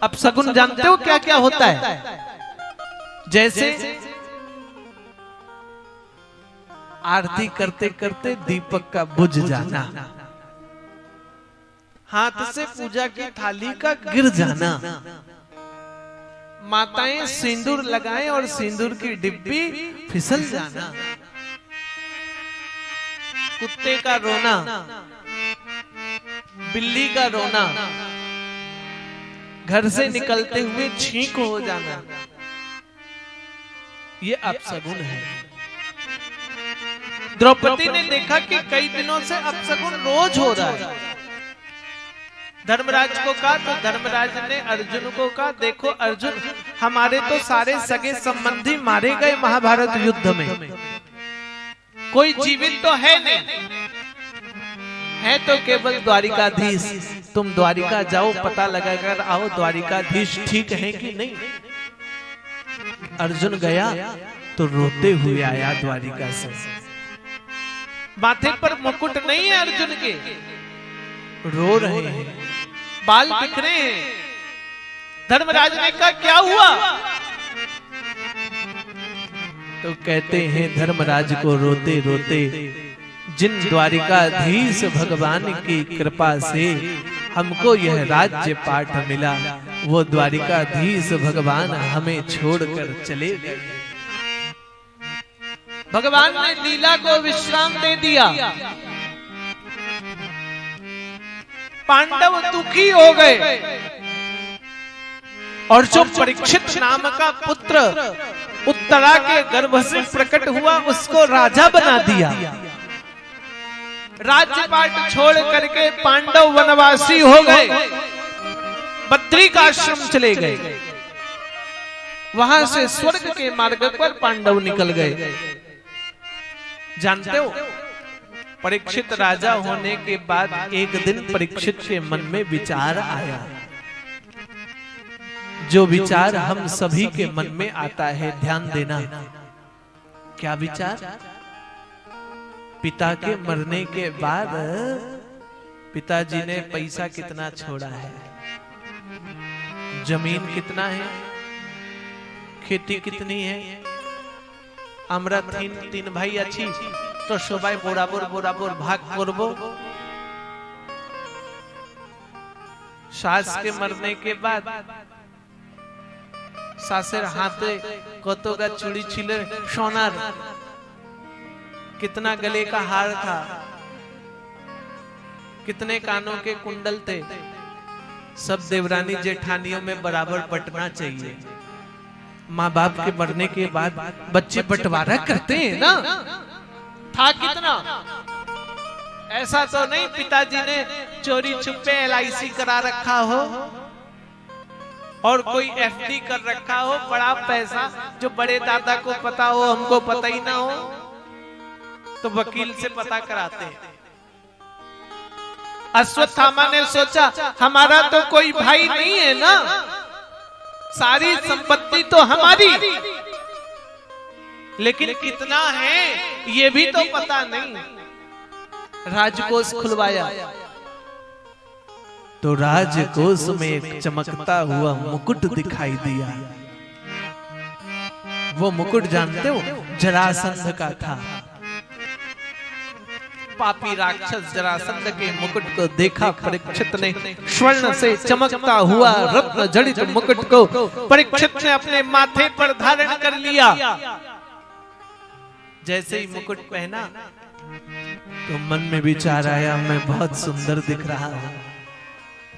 अब शगुन जानते हो क्या क्या होता है? जैसे आरती करते करते दीपक का बुझ जाना, हाथ से पूजा की थाली का गिर जाना, माताएं सिंदूर लगाएं और सिंदूर की डिब्बी फिसल जाना, कुत्ते का रोना, बिल्ली का रोना, घर से निकलते हुए छींक हो जाना, ये अपशगुन है। द्रौपदी ने देखा कि कई दिनों से अपशगुन रोज हो रहा है। धर्मराज को कहा तो धर्मराज ने अर्जुन को कहा, देखो अर्जुन, हमारे तो सारे सगे संबंधी मारे गए महाभारत युद्ध में, कोई जीवित तो है नहीं, है तो केवल द्वारिकाधीश। तुम द्वारिका जाओ, पता लगाकर आओ द्वारिकाधीश ठीक है कि नहीं। अर्जुन गया तो रोते हुए आया द्वारिका से। माथे पर मुकुट नहीं है अर्जुन के, रो रहे हैं, बाल बिखरे हैं। धर्मराज ने कहा क्या हुआ? तो कहते हैं धर्मराज को रोते रोते, जिन द्वारिकाधीश भगवान की कृपा से हमको यह राज्य पाठ मिला, वो द्वारिकाधीश भगवान हमें छोड़कर चले गए। भगवान ने लीला को विश्राम दे दिया। पांडव दुखी हो गए और जो परीक्षित नाम का पुत्र उत्तरा के गर्भ से प्रकट हुआ, उसको राजा बना दिया। राज्यपाट छोड़ करके पांडव वनवासी हो गए, बद्री का आश्रम चले गए। वहां से स्वर्ग के मार्ग पर पांडव निकल गए। जानते हो, परीक्षित राजा होने के बाद एक दिन परीक्षित के मन में विचार आया, जो विचार हम सभी के मन में आता है, ध्यान देना। क्या विचार? पिता के मरने के बाद पिताजी ने पैसा कितना छोड़ा है, जमीन कितना है, खेती कितनी है, আমরা तीन भाई अच्छी तो सबाई बराबर बराबर भाग करबो। सास के मरने के बाद सासेर हाथे कतगा चूड़ी छिले सोनार, कितना गले का हार था, कितने कानों के कुंडल थे, सब देवरानी जेठानियों में बराबर बंटना चाहिए। माँ बाप के मरने के बाद बच्चे बंटवारा करते हैं ना, था कितना? ऐसा तो नहीं पिताजी ने चोरी छुपे LIC करा रखा हो और कोई FD कर रखा हो, बड़ा पैसा जो बड़े दादा को पता हो, हमको पता ही ना हो, तो वकील से पता कराते हैं। अश्वत्थामा ने सोचा हमारा तो कोई भाई नहीं है ना, सारी संपत्ति तो हमारी, लेकिन कितना है ये भी तो पता नहीं। राजकोष खुलवाया तो राजकोष में एक चमकता हुआ मुकुट दिखाई दिया। वो मुकुट जानते हो, जरासंध का था। पापी राक्षस जरासंध के मुकुट को देखा परीक्षित ने। स्वर्ण से चमकता हुआ रत्न जड़ित मुकुट को परीक्षित ने अपने माथे पर धारण कर लिया। जैसे ही मुकुट पहना तो मन में विचार आया, मैं बहुत सुंदर दिख रहा हूं,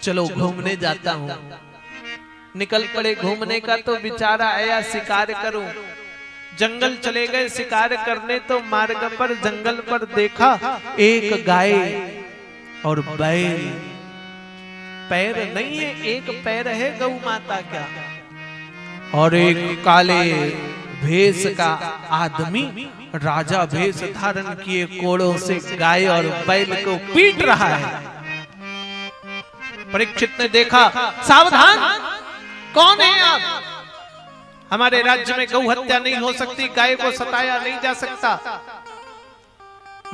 चलो घूमने जाता हूं। निकल पड़े घूमने का तो विचार आया, शिकार करूं। जंगल चले गए शिकार करने, तो मार्ग पर जंगल पर देखा एक गाय और बैल। पैर नहीं है, एक पैर है गौ माता का, और एक काले भेष का आदमी राजा भेष धारण किए कोड़ों से गाय और बैल को पीट रहा है। परीक्षित ने देखा, सावधान, कौन है आप? हमारे राज्य में गौ हत्या नहीं हो सकती, गाय को सताया नहीं जा सकता,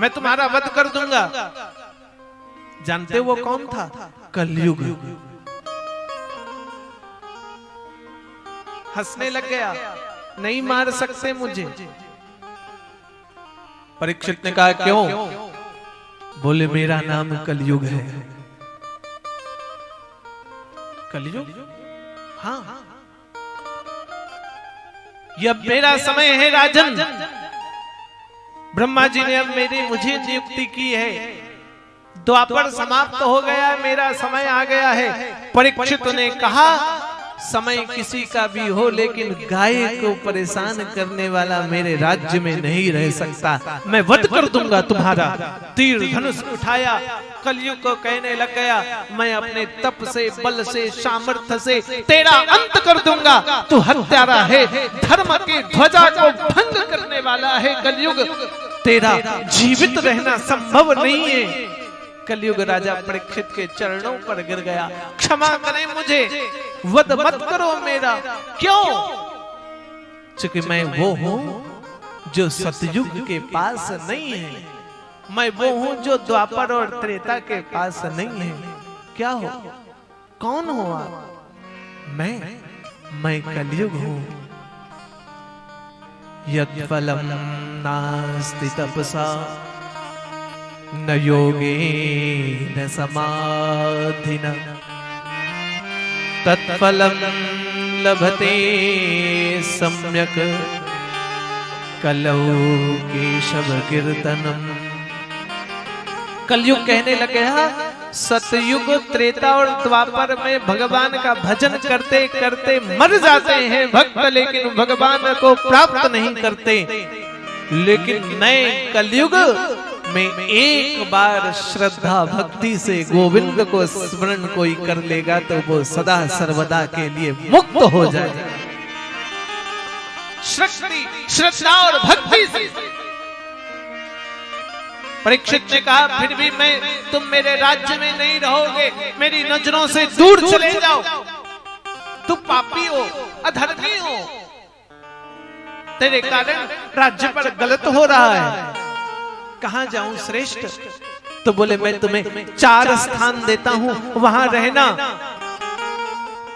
मैं तुम्हारा वध कर दूंगा। जानते वो कौन था? कलयुग। हंसने लग गया, नहीं मार सकते मुझे। परीक्षित ने कहा क्यों? बोले मेरा नाम कलयुग है। कलयुग? हाँ, यह मेरा समय है राजन। ब्रह्मा जी ने अब मुझे नियुक्ति की है, द्वापर समाप्त हो गया, मेरा समय आ गया है। परीक्षित ने कहा समय किसी का भी हो, लेकिन गाय को परेशान करने वाला मेरे राज्य में नहीं रह सकता। मैं वध कर दूंगा तुम्हारा। तीर धनुष उठाया, कलयुग को कहने लग गया मैं अपने तप से, बल से, सामर्थ्य से तेरा अंत कर दूंगा। तू हत्यारा है, धर्म की ध्वजा को भंग करने वाला है कलयुग, तेरा जीवित रहना संभव नहीं है। कलयुग राजा परीक्षित के चरणों पर गिर गया, क्षमा करें मुझे, वध मत करो मेरा। क्यों? क्योंकि मैं वो हूं जो सतयुग के पास नहीं है, मैं वो हूं जो द्वापर और त्रेता के पास नहीं है। क्या हो? कौन हो आप? मैं कलयुग हूं। यत् फलम नास्ति तपसा न योगेन समाधिना तत्फलं लभते सम्यक कलौ केशव कीर्तनम। कलयुग कहने लगे सतयुग, त्रेता और द्वापर में भगवान का भजन करते करते मर जाते हैं भक्त, लेकिन भगवान को प्राप्त नहीं करते। लेकिन नए कलयुग में एक बार श्रद्धा भक्ति से गोविंद को स्मरण कोई कर लेगा तो वो सदा सर्वदा के लिए मुक्त हो जाएगा। शक्ति, श्रद्धा और भक्ति से। परीक्षित ने कहा फिर भी तुम मेरे राज्य में नहीं रहोगे, मेरी नजरों से दूर चले जाओ। तुम पापी हो, अधर्मी हो, तेरे कारण राज्य पर गलत हो रहा है। कहां जाऊं श्रेष्ठ? तो बोले मैं तुम्हें 4 स्थान देता हूं, वहां रहना।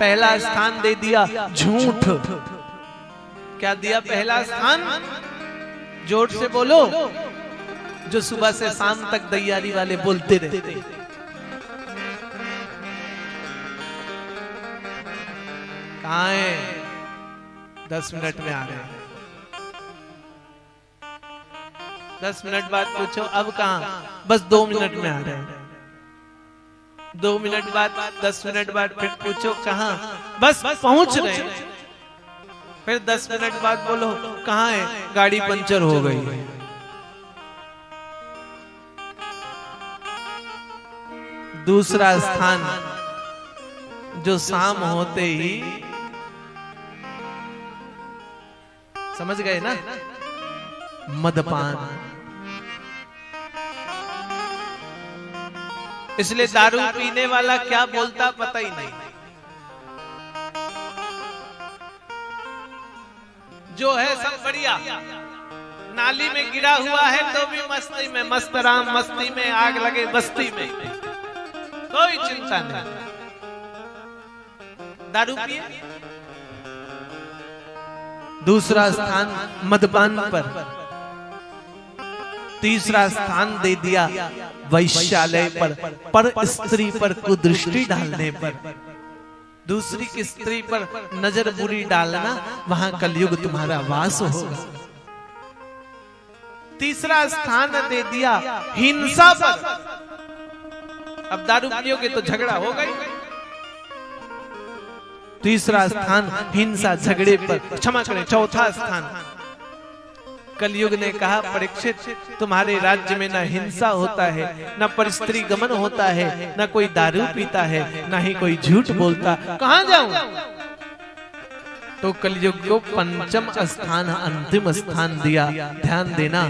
पहला स्थान दे दिया झूठ। क्या दिया पहला स्थान? जोर से बोलो, जो सुबह से शाम तक दैयारी वाले बोलते रहते। कहां है? 10 मिनट में आ रहे हैं। 10 मिनट बाद पूछो अब कहां? बस 2 मिनट में आ रहे हैं। 2 मिनट बाद, 10 मिनट बाद फिर पूछो कहां? बस पहुंच रहे हैं। फिर 10 मिनट बाद बोलो कहां है? गाड़ी पंचर हो गई है। दूसरा स्थान जो शाम होते ही, समझ गए ना, मदपान। इसलिए दारू पीने वाला क्या बोलता पता ही नहीं। जो है सब बढ़िया, नाली में गिरा हुआ है तो भी मस्ती में, मस्त राम मस्ती में, आग लगे बस्ती में, कोई चिंता नहीं। दारू पिए। दूसरा स्थान मदपान पर। तीसरा स्थान दे दिया वैश्यालय पर स्त्री पर कुदृष्टि डालने पर। दूसरी की स्त्री पर नजर बुरी डालना, वहां कलयुग तुम्हारा वास होगा। तीसरा स्थान दे दिया हिंसा पर। अब दारू पियोगे तो झगड़ा होगा ही। तीसरा स्थान हिंसा, झगड़े पर। क्षमा करें, चौथा स्थान कलयुग ने कहा परीक्षित तुम्हारे राज्य में न हिंसा होता है, न परस्त्री गमन होता है, न कोई दारू पीता है, न ही कोई झूठ बोलता। कहां जाऊं? तो कलयुग को 5म स्थान, अंतिम स्थान दिया। ध्यान देना,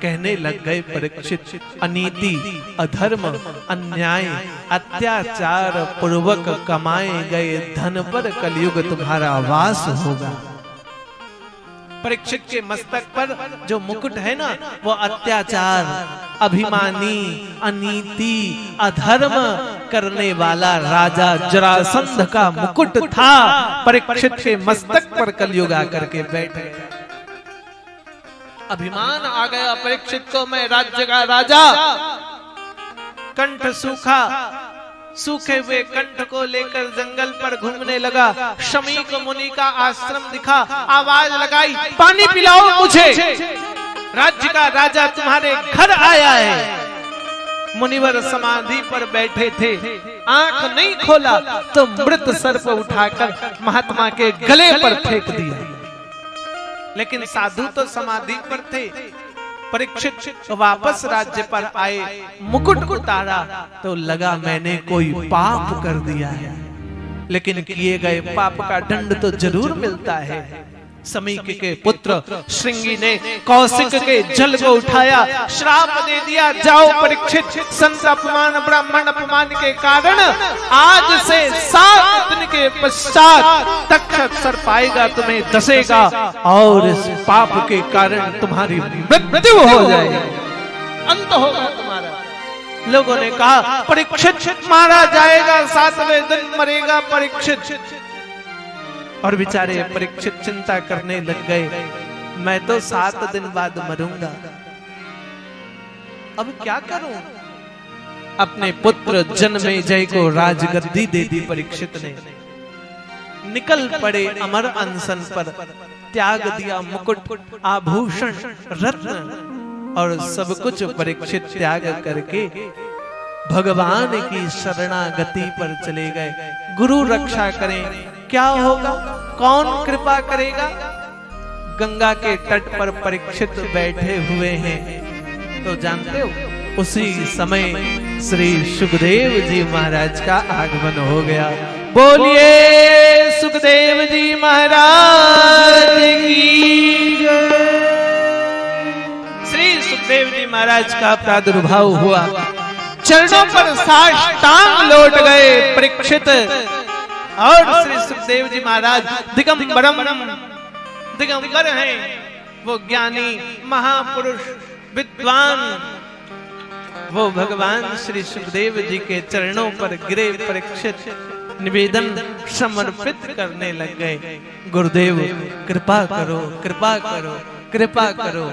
कहने लग गए परीक्षित अनीति, अधर्म, अन्याय, अत्याचार पूर्वक कमाए गए धन पर कलयुग तुम्हारा वास होगा। परीक्षित के मस्तक पर जो मुकुट है ना, वो अत्याचार, अभिमानी, अनीति, अधर्म करने वाला राजा जरासंध का मुकुट था परीक्षित के मस्तक पर कलयुग आकर के बैठ गया। अभिमान आ गया परीक्षित को, मैं राज्य का राजा। कंठ सूखा, सूखे हुए कंठ को लेकर जंगल पर घूमने लगा। शमीक मुनि का आश्रम दिखा, आवाज लगाई, पानी पिलाओ मुझे, राज्य का राजा तुम्हारे घर आया है। मुनिवर समाधि पर बैठे थे, आंख नहीं खोला तो मृत सर्प उठाकर महात्मा के गले पर फेंक दिया। लेकिन साधु तो समाधि पर थे। परीक्षित वापस राज्य पर आए, मुकुट उतारा तो लगा मैंने कोई पाप कर दिया है, लेकिन किए गए पाप का दंड तो जरूर मिलता है। समीक के पुत्र श्रृंगी ने कौशिक के जल को उठाया, श्राप दे दिया, जाओ परीक्षित, संत अपमान ब्राह्मण अपमान के कारण आज से 7 दिन के पश्चात तक्षक सर्प आएगा, तुम्हें डसेगा और इस पाप के कारण तुम्हारी मृत्यु हो जाएगी, अंत होगा तुम्हारा। लोगों ने कहा परीक्षित मारा जाएगा, 7वें दिन मरेगा परीक्षित। और बेचारे परीक्षित चिंता करने लग गए, मैं तो 7 दिन बाद मरूंगा, अब क्या करूं। अपने पुत्र जन्मेजय को राजगद्दी दे दी परीक्षित ने। निकल पड़े अमर अनशन पर, त्याग दिया मुकुट, आभूषण, रत्न और सब कुछ परीक्षित त्याग करके भगवान की शरणागति पर चले गए। गुरु रक्षा करें, क्या होगा, कौन कृपा करेगा। गंगा के तट पर परीक्षित बैठे हुए हैं तो जानते हो, उसी समय श्री सुखदेव जी महाराज का आगमन हो गया। बोलिए सुखदेव जी महाराज की जय। श्री सुखदेव जी महाराज का प्रादुर्भाव हुआ, चरणों पर साष्टांग लौट गए परीक्षित। और श्री सुखदेव जी महाराज दिगंबर हैं, वो ज्ञानी महापुरुष विद्वान, वो भगवान श्री सुखदेव जी के चरणों पर गिरे परीक्षित, निवेदन समर्पित करने लग गए। गुरुदेव कृपा करो, कृपा करो, कृपा करो।